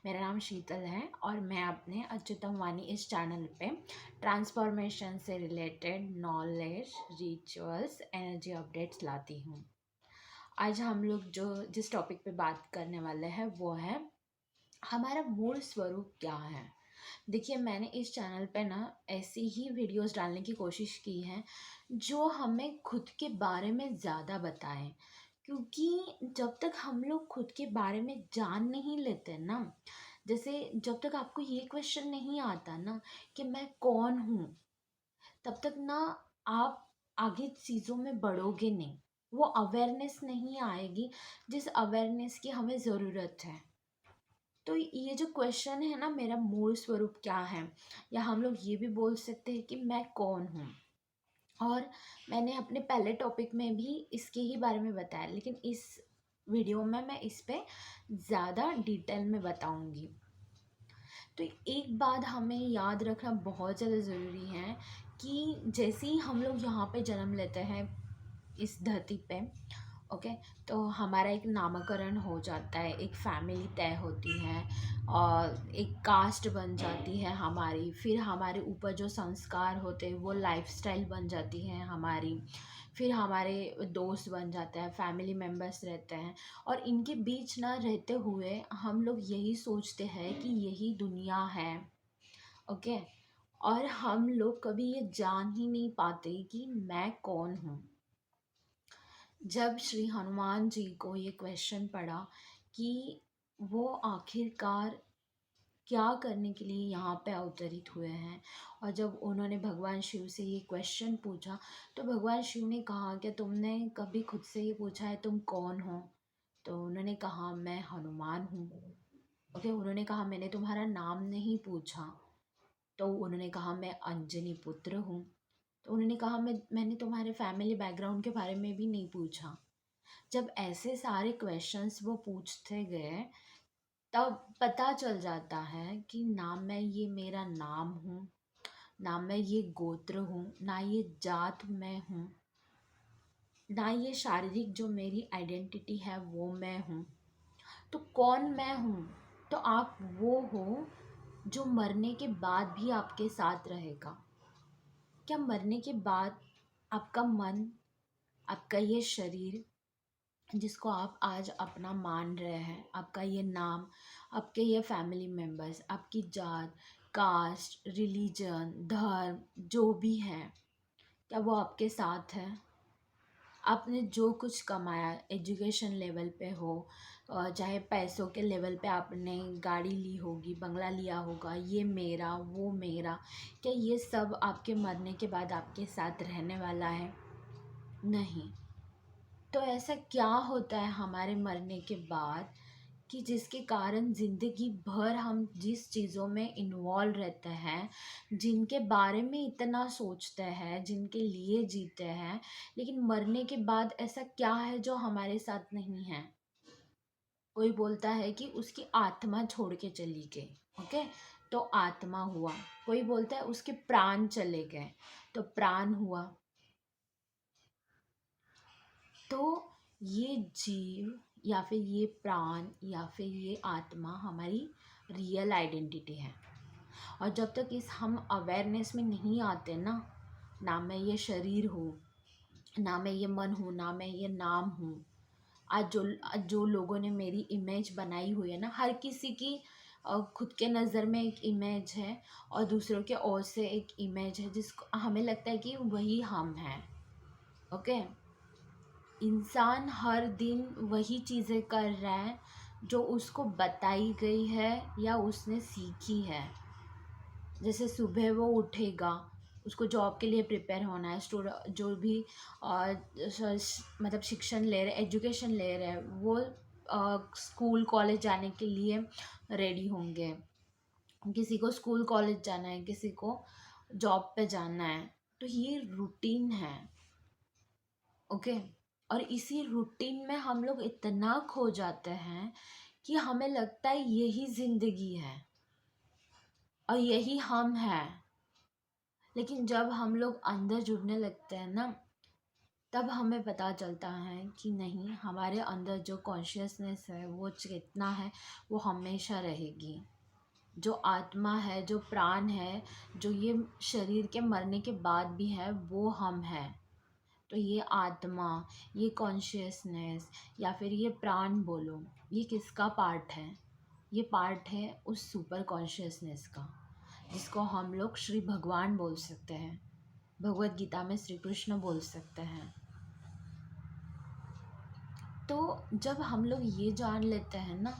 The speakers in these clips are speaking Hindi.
मेरा नाम शीतल है और मैं अपने अच्युतम वाणी इस चैनल पे ट्रांसफॉर्मेशन से related knowledge, rituals, energy updates लाती हूँ। आज हम लोग जो जिस टॉपिक पे बात करने वाले हैं वो है हमारा मूल स्वरूप क्या है। देखिए, मैंने इस चैनल पे ना ऐसी ही वीडियोस डालने की कोशिश की है जो हमें खुद के बारे में ज़्यादा बताएं, क्योंकि जब तक हम लोग खुद के बारे में जान नहीं लेते ना, जैसे जब तक आपको ये क्वेश्चन नहीं आता ना कि मैं कौन हूँ, तब तक ना आप आगे चीज़ों में बढ़ोगे नहीं। वो अवेयरनेस नहीं आएगी जिस अवेयरनेस की हमें ज़रूरत है। तो ये जो क्वेश्चन है ना, मेरा मूल स्वरूप क्या है, या हम लोग ये भी बोल सकते हैं कि मैं कौन हूँ। और मैंने अपने पहले टॉपिक में भी इसके ही बारे में बताया, लेकिन इस वीडियो में मैं इस पे ज़्यादा डिटेल में बताऊंगी। तो एक बात हमें याद रखना बहुत ज़्यादा ज़रूरी है कि जैसे ही हम लोग यहाँ पे जन्म लेते हैं इस धरती पे, ओके, तो हमारा एक नामकरण हो जाता है, एक फैमिली तय होती है और एक कास्ट बन जाती है हमारी। फिर हमारे ऊपर जो संस्कार होते हैं वो लाइफस्टाइल बन जाती है हमारी। फिर हमारे दोस्त बन जाते हैं, फैमिली मेम्बर्स रहते हैं, और इनके बीच ना रहते हुए हम लोग यही सोचते हैं कि यही दुनिया है। ओके, और हम लोग कभी ये जान ही नहीं पाते कि मैं कौन हूँ। जब श्री हनुमान जी को ये क्वेश्चन पड़ा कि वो आखिरकार क्या करने के लिए यहाँ पे अवतरित हुए हैं, और जब उन्होंने भगवान शिव से ये क्वेश्चन पूछा, तो भगवान शिव ने कहा कि तुमने कभी खुद से ये पूछा है तुम कौन हो? तो उन्होंने कहा मैं हनुमान हूँ। ओके, उन्होंने कहा मैंने तुम्हारा नाम नहीं पूछा। तो उन्होंने कहा मैं अंजनी पुत्र हूँ। तो उन्होंने कहा मैंने तुम्हारे फैमिली बैकग्राउंड के बारे में भी नहीं पूछा। जब ऐसे सारे क्वेश्चंस वो पूछते गए, तब पता चल जाता है कि ना मैं ये मेरा नाम हूँ, ना मैं ये गोत्र हूँ, ना ये जात मैं हूँ, ना ये शारीरिक जो मेरी आइडेंटिटी है वो मैं हूँ। तो कौन मैं हूँ? तो आप वो हो जो मरने के बाद भी आपके साथ रहेगा। क्या मरने के बाद आपका मन, आपका ये शरीर जिसको आप आज अपना मान रहे हैं, आपका ये नाम, आपके ये फैमिली मेम्बर्स, आपकी जात, कास्ट, रिलीजन, धर्म जो भी है, क्या वो आपके साथ है? आपने जो कुछ कमाया एजुकेशन लेवल पे हो, चाहे पैसों के लेवल पे आपने गाड़ी ली होगी, बंगला लिया होगा, ये मेरा वो मेरा, क्या ये सब आपके मरने के बाद आपके साथ रहने वाला है? नहीं। तो ऐसा क्या होता है हमारे मरने के बाद कि जिसके कारण ज़िंदगी भर हम जिस चीज़ों में इन्वॉल्व रहते हैं, जिनके बारे में इतना सोचते हैं, जिनके लिए जीते हैं, लेकिन मरने के बाद ऐसा क्या है जो हमारे साथ नहीं है? कोई बोलता है कि उसकी आत्मा छोड़ के चली गई। ओके, तो आत्मा हुआ। कोई बोलता है उसके प्राण चले गए, तो प्राण हुआ। तो ये जीव या फिर ये प्राण या फिर ये आत्मा हमारी रियल आइडेंटिटी है। और जब तक इस हम अवेयरनेस में नहीं आते ना, ना मैं ये शरीर हूँ, ना मैं ये मन हूँ, ना मैं ये नाम हूँ। आज जो लोगों ने मेरी इमेज बनाई हुई है ना, हर किसी की खुद के नज़र में एक इमेज है और दूसरों के ओर से एक इमेज है जिसको हमें लगता है कि वही हम हैं। ओके, इंसान हर दिन वही चीज़ें कर रहा है जो उसको बताई गई है या उसने सीखी है। जैसे सुबह वो उठेगा, उसको जॉब के लिए प्रिपेयर होना है, स्टूडेंट जो भी मतलब शिक्षण ले रहे, एजुकेशन ले रहे हैं, वो स्कूल कॉलेज जाने के लिए रेडी होंगे। किसी को स्कूल कॉलेज जाना है, किसी को जॉब पे जाना है। तो ये रूटीन है। ओके, और इसी रूटीन में हम लोग इतना खो जाते हैं कि हमें लगता है यही ज़िंदगी है और यही हम हैं। लेकिन जब हम लोग अंदर जुड़ने लगते हैं ना, तब हमें पता चलता है कि नहीं, हमारे अंदर जो कॉन्शियसनेस है, वो चेतना है, वो हमेशा रहेगी। जो आत्मा है, जो प्राण है, जो ये शरीर के मरने के बाद भी है, वो हम हैं। तो ये आत्मा, ये कॉन्शियसनेस या फिर ये प्राण बोलो, ये किसका पार्ट है? ये पार्ट है उस सुपर कॉन्शियसनेस का, जिसको हम लोग श्री भगवान बोल सकते हैं, भगवत गीता में श्री कृष्ण बोल सकते हैं। तो जब हम लोग ये जान लेते हैं ना,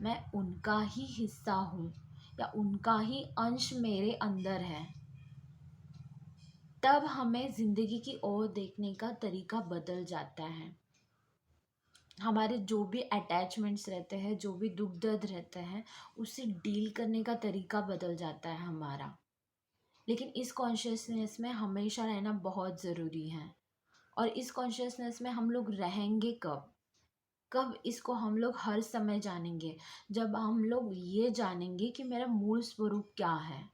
मैं उनका ही हिस्सा हूँ या उनका ही अंश मेरे अंदर है, तब हमें ज़िंदगी की ओर देखने का तरीका बदल जाता है। हमारे जो भी अटैचमेंट्स रहते हैं, जो भी दुख दर्द रहते हैं, उससे डील करने का तरीका बदल जाता है हमारा। लेकिन इस कॉन्शियसनेस में हमेशा रहना बहुत ज़रूरी है। और इस कॉन्शियसनेस में हम लोग रहेंगे कब? कब इसको हम लोग हर समय जानेंगे? जब हम लोग ये जानेंगे कि मेरा मूल स्वरूप क्या है।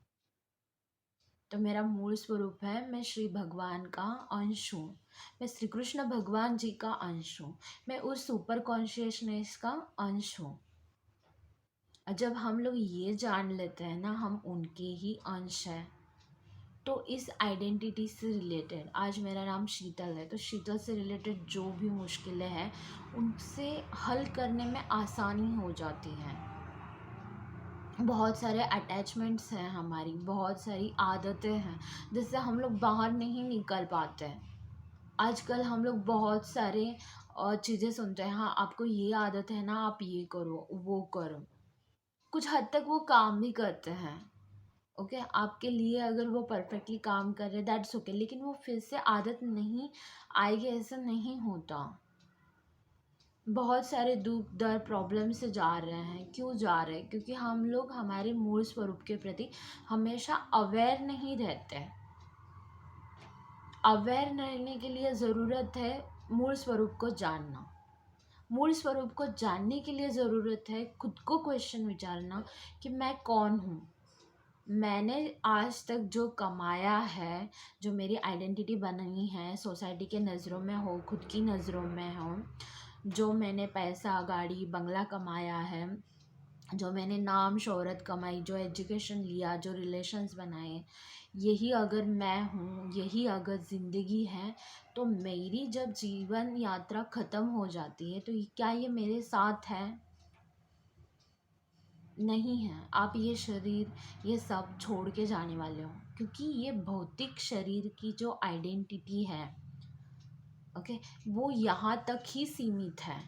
तो मेरा मूल स्वरूप है, मैं श्री भगवान का अंश हूँ, मैं श्री कृष्ण भगवान जी का अंश हूँ, मैं उस सुपर कॉन्शियसनेस का अंश हूँ। और जब हम लोग ये जान लेते हैं ना, हम उनके ही अंश हैं, तो इस आइडेंटिटी से रिलेटेड, आज मेरा नाम शीतल है, तो शीतल से रिलेटेड जो भी मुश्किलें हैं, उनसे हल करने में आसानी हो जाती है। बहुत सारे अटैचमेंट्स हैं हमारी, बहुत सारी आदतें हैं जिससे हम लोग बाहर नहीं निकल पाते हैं। आजकल हम लोग बहुत सारे चीज़ें सुनते हैं, हाँ आपको ये आदत है ना, आप ये करो वो करो। कुछ हद तक वो काम भी करते हैं, ओके, आपके लिए अगर वो परफेक्टली काम कर रहे, दैट्स ओके, लेकिन वो फिर से आदत नहीं आएगी, ऐसा नहीं होता। बहुत सारे दुख दर्द प्रॉब्लम से जा रहे हैं, क्यों जा रहे हैं? क्योंकि हम लोग हमारे मूल स्वरूप के प्रति हमेशा अवेयर नहीं रहते। अवेयर रहने के लिए ज़रूरत है मूल स्वरूप को जानना। मूल स्वरूप को जानने के लिए ज़रूरत है खुद को क्वेश्चन विचारना कि मैं कौन हूँ। मैंने आज तक जो कमाया है, जो मेरी आइडेंटिटी बनी है, सोसाइटी के नज़रों में हो, खुद की नज़रों में हो, जो मैंने पैसा गाड़ी बंगला कमाया है, जो मैंने नाम शोहरत कमाई, जो एजुकेशन लिया, जो रिलेशंस बनाए, यही अगर मैं हूँ, यही अगर ज़िंदगी है, तो मेरी जब जीवन यात्रा ख़त्म हो जाती है, तो क्या ये मेरे साथ है? नहीं है। आप ये शरीर, ये सब छोड़ के जाने वाले हो, क्योंकि ये भौतिक शरीर की जो आइडेंटिटी है, ओके, वो यहाँ तक ही सीमित है।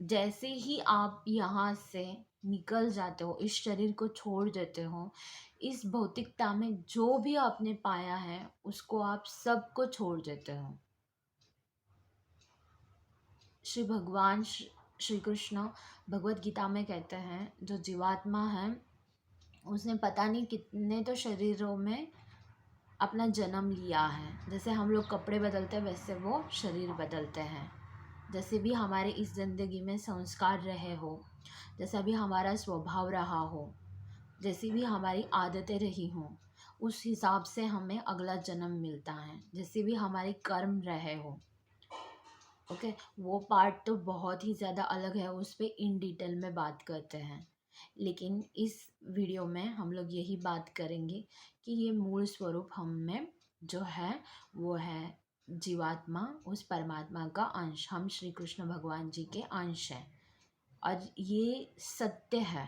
जैसे ही आप यहाँ से निकल जाते हो, इस शरीर को छोड़ देते हो, इस भौतिकता में जो भी आपने पाया है, उसको आप सबको छोड़ देते हो। श्री भगवान श्री कृष्ण भगवत गीता में कहते हैं, जो जीवात्मा है, उसने पता नहीं कितने तो शरीरों में अपना जन्म लिया है। जैसे हम लोग कपड़े बदलते हैं, वैसे वो शरीर बदलते हैं। जैसे भी हमारे इस ज़िंदगी में संस्कार रहे हो, जैसा भी हमारा स्वभाव रहा हो, जैसी भी हमारी आदतें रही हों, उस हिसाब से हमें अगला जन्म मिलता है। जैसे भी हमारे कर्म रहे हो, ओके, वो पार्ट तो बहुत ही ज़्यादा अलग है, उस पर इन डिटेल में बात करते हैं। लेकिन इस वीडियो में हम लोग यही बात करेंगे कि ये मूल स्वरूप हम में जो है, वो है जीवात्मा, उस परमात्मा का अंश। हम श्री कृष्ण भगवान जी के अंश हैं और ये सत्य है।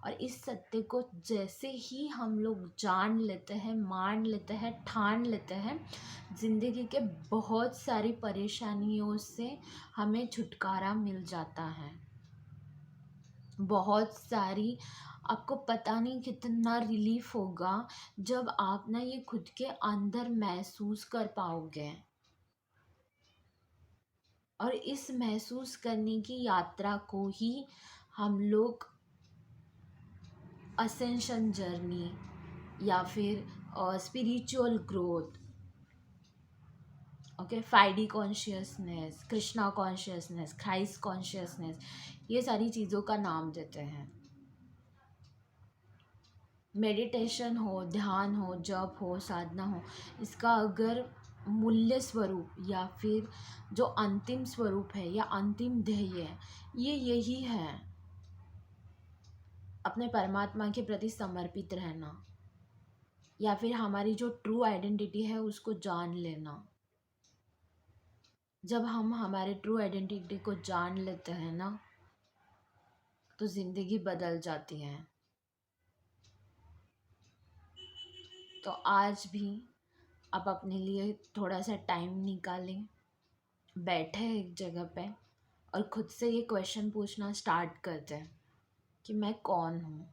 और इस सत्य को जैसे ही हम लोग जान लेते हैं, मान लेते हैं, ठान लेते हैं, ज़िंदगी के बहुत सारी परेशानियों से हमें छुटकारा मिल जाता है। बहुत सारी, आपको पता नहीं कितना रिलीफ होगा जब आप ना ये खुद के अंदर महसूस कर पाओगे। और इस महसूस करने की यात्रा को ही हम लोग असेंशन जर्नी या फिर spiritual growth, okay, 5D consciousness, Krishna consciousness, Christ consciousness, ये सारी चीज़ों का नाम देते हैं। मेडिटेशन हो, ध्यान हो, जप हो, साधना हो, इसका अगर मूल्य स्वरूप या फिर जो अंतिम स्वरूप है या अंतिम ध्येय है, ये यही है, अपने परमात्मा के प्रति समर्पित रहना, या फिर हमारी जो ट्रू आइडेंटिटी है उसको जान लेना। जब हम हमारे ट्रू आइडेंटिटी को जान लेते हैं ना, तो ज़िंदगी बदल जाती है। तो आज भी आप अपने लिए थोड़ा सा टाइम निकालें, बैठे एक जगह पे और खुद से ये क्वेश्चन पूछना स्टार्ट करते हैं कि मैं कौन हूँ।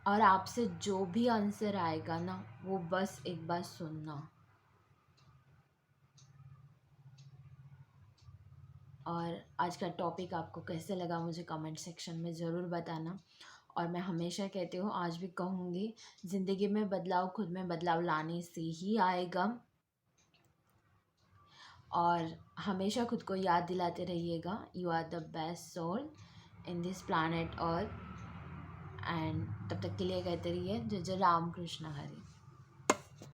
और आपसे जो भी आंसर आएगा ना, वो बस एक बार सुनना। और आज का टॉपिक आपको कैसे लगा मुझे कमेंट सेक्शन में ज़रूर बताना। और मैं हमेशा कहती हूँ, आज भी कहूँगी, ज़िंदगी में बदलाव खुद में बदलाव लाने से ही आएगा। और हमेशा खुद को याद दिलाते रहिएगा, you are the best soul in this planet earth. And तब तक के लिए कहते रहिए, जय जय राम कृष्ण हरे।